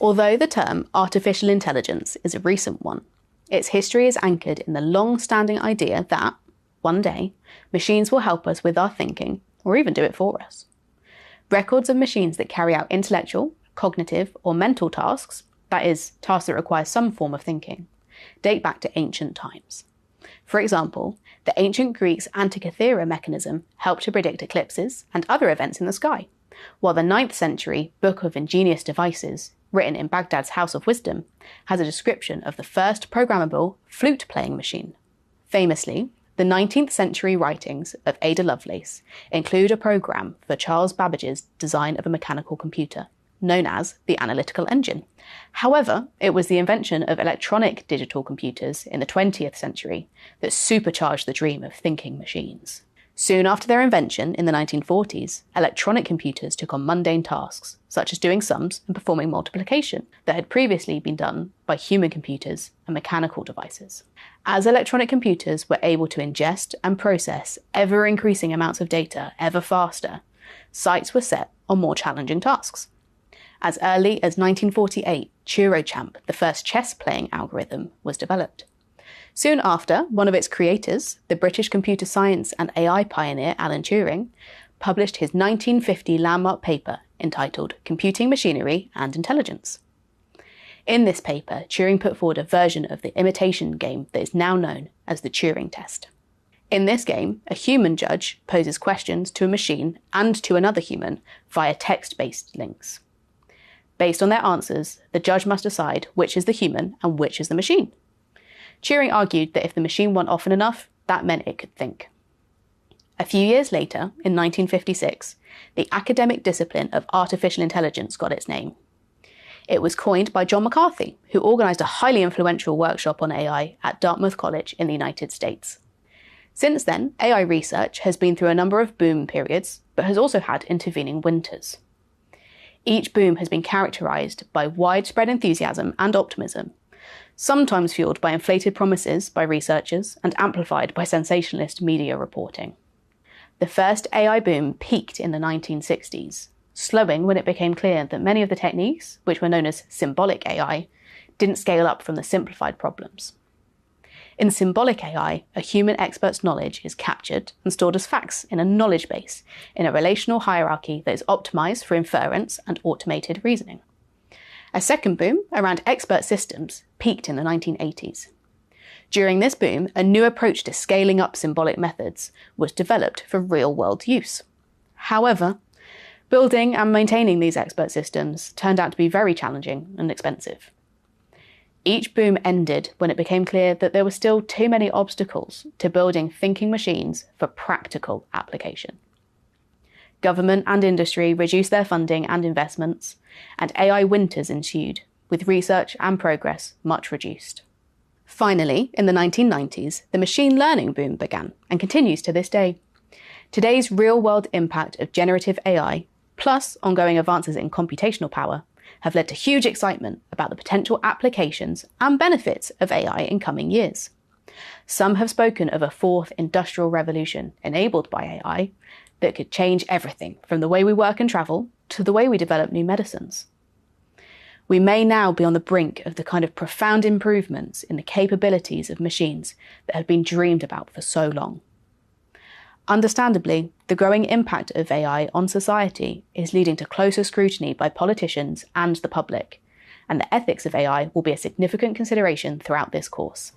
Although the term artificial intelligence is a recent one, its history is anchored in the long-standing idea that, one day, machines will help us with our thinking, or even do it for us. Records of machines that carry out intellectual, cognitive, or mental tasks, that is, tasks that require some form of thinking, date back to ancient times. For example, the ancient Greeks' Antikythera mechanism helped to predict eclipses and other events in the sky, while the 9th century Book of Ingenious Devices, written in Baghdad's House of Wisdom, has a description of the first programmable flute-playing machine. Famously, the 19th century writings of Ada Lovelace include a program for Charles Babbage's design of a mechanical computer, known as the analytical engine. However, it was the invention of electronic digital computers in the 20th century that supercharged the dream of thinking machines. Soon after their invention in the 1940s, electronic computers took on mundane tasks, such as doing sums and performing multiplication, that had previously been done by human computers and mechanical devices. As electronic computers were able to ingest and process ever-increasing amounts of data ever faster, sights were set on more challenging tasks. As early as 1948, Turochamp, the first chess-playing algorithm, was developed. Soon after, one of its creators, the British computer science and AI pioneer Alan Turing, published his 1950 landmark paper entitled Computing Machinery and Intelligence. In this paper, Turing put forward a version of the imitation game that is now known as the Turing test. In this game, a human judge poses questions to a machine and to another human via text-based links. Based on their answers, the judge must decide which is the human and which is the machine. Turing argued that if the machine won often enough, that meant it could think. A few years later, in 1956, the academic discipline of artificial intelligence got its name. It was coined by John McCarthy, who organised a highly influential workshop on AI at Dartmouth College in the United States. Since then, AI research has been through a number of boom periods, but has also had intervening winters. Each boom has been characterised by widespread enthusiasm and optimism, sometimes fueled by inflated promises by researchers and amplified by sensationalist media reporting. The first AI boom peaked in the 1960s, slowing when it became clear that many of the techniques, which were known as symbolic AI, didn't scale up from the simplified problems. In symbolic AI, a human expert's knowledge is captured and stored as facts in a knowledge base in a relational hierarchy that is optimized for inference and automated reasoning. A second boom around expert systems peaked in the 1980s. During this boom, a new approach to scaling up symbolic methods was developed for real-world use. However, building and maintaining these expert systems turned out to be very challenging and expensive. Each boom ended when it became clear that there were still too many obstacles to building thinking machines for practical application. Government and industry reduced their funding and investments, and AI winters ensued, with research and progress much reduced. Finally, in the 1990s, the machine learning boom began and continues to this day. Today's real-world impact of generative AI, plus ongoing advances in computational power, have led to huge excitement about the potential applications and benefits of AI in coming years. Some have spoken of a fourth industrial revolution enabled by AI that could change everything from the way we work and travel to the way we develop new medicines. We may now be on the brink of the kind of profound improvements in the capabilities of machines that have been dreamed about for so long. Understandably, the growing impact of AI on society is leading to closer scrutiny by politicians and the public, and the ethics of AI will be a significant consideration throughout this course.